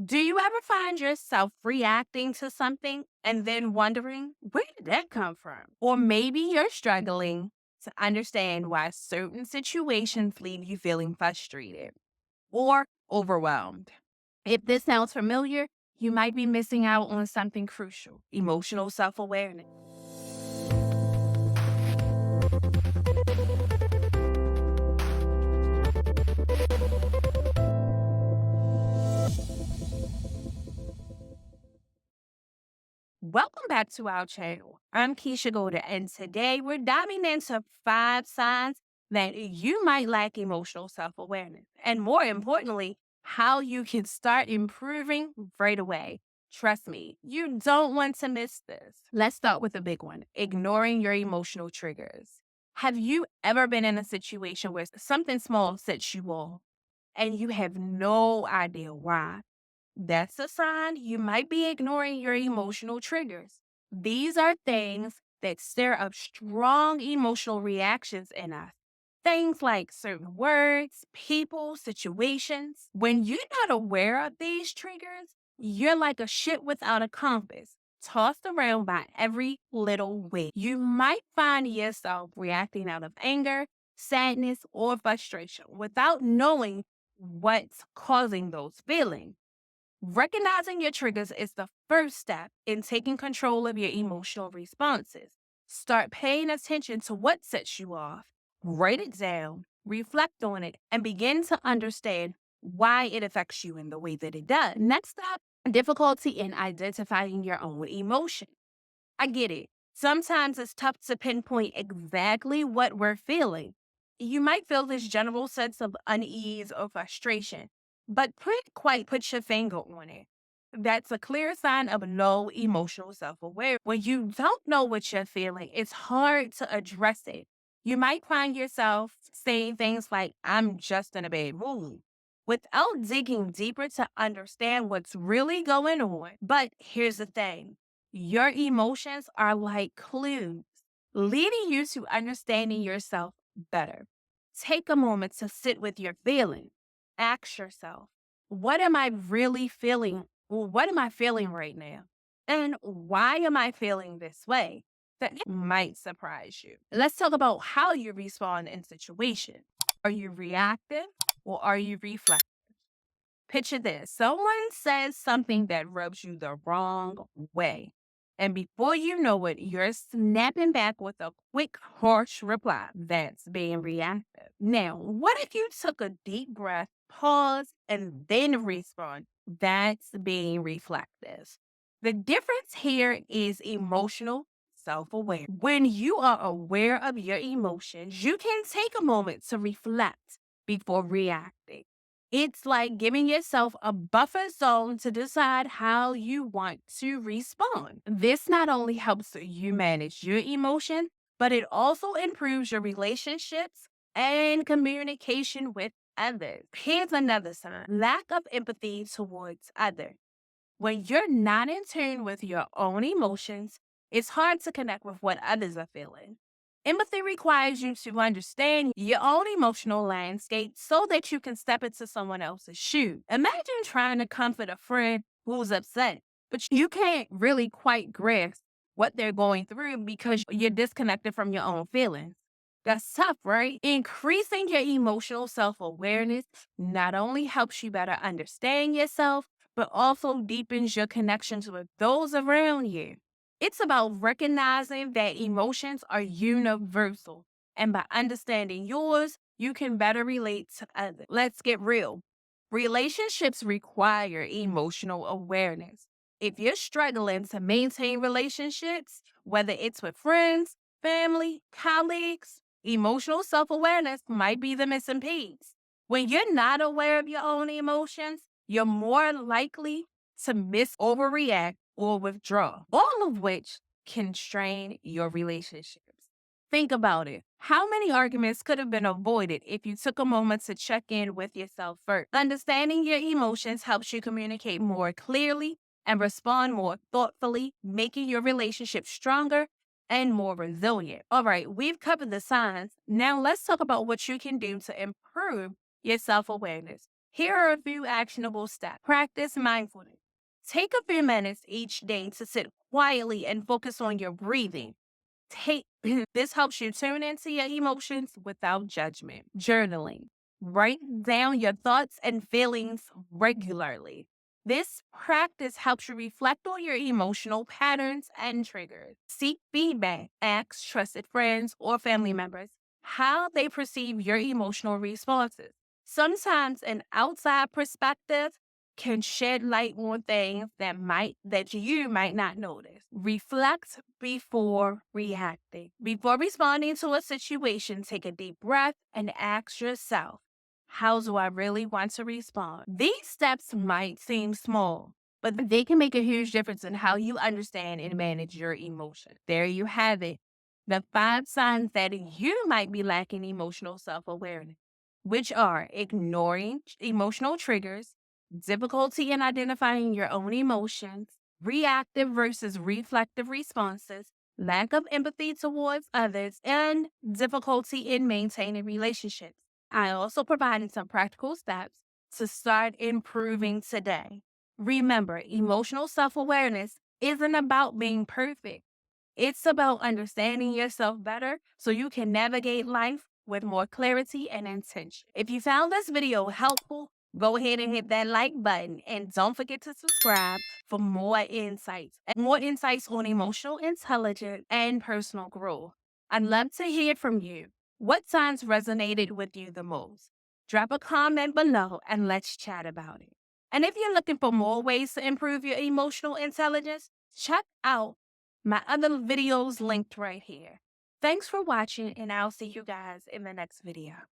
Do you ever find yourself reacting to something and then wondering, where did that come from? Or maybe you're struggling to understand why certain situations leave you feeling frustrated or overwhelmed. If this sounds familiar, you might be missing out on something crucial: emotional self awareness. Welcome back to our channel. I'm Keisha Golder, and today we're diving into 5 signs that you might lack emotional self awareness. And more importantly, how you can start improving right away. Trust me, you don't want to miss this. Let's start with a big one: ignoring your emotional triggers. Have you ever been in a situation where something small sets you off and you have no idea why? That's a sign you might be ignoring your emotional triggers. These are things that stir up strong emotional reactions in us. Things like certain words, people, situations. When you're not aware of these triggers, you're like a ship without a compass, tossed around by every little wind. You might find yourself reacting out of anger, sadness, or frustration without knowing what's causing those feelings. Recognizing your triggers is the first step in taking control of your emotional responses. Start paying attention to what sets you off. Write it down, reflect on it, and begin to understand why it affects you in the way that it does. Next up, difficulty in identifying your own emotion. I get it. Sometimes it's tough to pinpoint exactly what we're feeling. You might feel this general sense of unease or frustration, but can't quite put your finger on it. That's a clear sign of low emotional self awareness. When you don't know what you're feeling, it's hard to address it. You might find yourself saying things like, I'm just in a bad mood, without digging deeper to understand what's really going on. But here's the thing: your emotions are like clues, leading you to understanding yourself better. Take a moment to sit with your feelings. Ask yourself, what am I really feeling? Well, what am I feeling right now? And why am I feeling this way? That might surprise you. Let's talk about how you respond in situations. Are you reactive or are you reflective? Picture this: someone says something that rubs you the wrong way. And before you know it, you're snapping back with a quick, harsh reply. That's being reactive. Now, what if you took a deep breath, pause, and then respond? That's being reflective. The difference here is emotional self awareness. When you are aware of your emotions, you can take a moment to reflect before reacting. It's like giving yourself a buffer zone to decide how you want to respond. This not only helps you manage your emotion, but it also improves your relationships and communication with others. Here's another sign: lack of empathy towards others. When you're not in tune with your own emotions, it's hard to connect with what others are feeling. Empathy requires you to understand your own emotional landscape so that you can step into someone else's shoes. Imagine trying to comfort a friend who's upset, but you can't really quite grasp what they're going through because you're disconnected from your own feelings. That's tough, right? Increasing your emotional self awareness not only helps you better understand yourself, but also deepens your connections with those around you. It's about recognizing that emotions are universal, and by understanding yours, you can better relate to others. Let's get real. Relationships require emotional awareness. If you're struggling to maintain relationships, whether it's with friends, family, colleagues, emotional self awareness might be the missing piece. When you're not aware of your own emotions, you're more likely to overreact or withdraw, all of which can strain your relationships. Think about it. How many arguments could have been avoided if you took a moment to check in with yourself first? Understanding your emotions helps you communicate more clearly and respond more thoughtfully, making your relationship stronger and more resilient. All right, we've covered the signs. Now let's talk about what you can do to improve your self awareness. Here are a few actionable steps. Practice mindfulness. Take a few minutes each day to sit quietly and focus on your breathing. Take this helps you tune into your emotions without judgment. Journaling. Write down your thoughts and feelings regularly. This practice helps you reflect on your emotional patterns and triggers. Seek feedback. Ask trusted friends or family members how they perceive your emotional responses. Sometimes an outside perspective can shed light on things that you might not notice. Reflect before reacting. Before responding to a situation, take a deep breath and ask yourself, how do I really want to respond? These steps might seem small, but they can make a huge difference in how you understand and manage your emotions. There you have it. The 5 signs that you might be lacking emotional self awareness, which are ignoring emotional triggers, difficulty in identifying your own emotions, reactive versus reflective responses, lack of empathy towards others, and difficulty in maintaining relationships. I also provided some practical steps to start improving today. Remember, emotional self awareness isn't about being perfect. It's about understanding yourself better so you can navigate life with more clarity and intention. If you found this video helpful, go ahead and hit that like button and don't forget to subscribe for more insights on emotional intelligence and personal growth. I'd love to hear from you. What signs resonated with you the most? Drop a comment below and let's chat about it. And if you're looking for more ways to improve your emotional intelligence, check out my other videos linked right here. Thanks for watching, and I'll see you guys in the next video.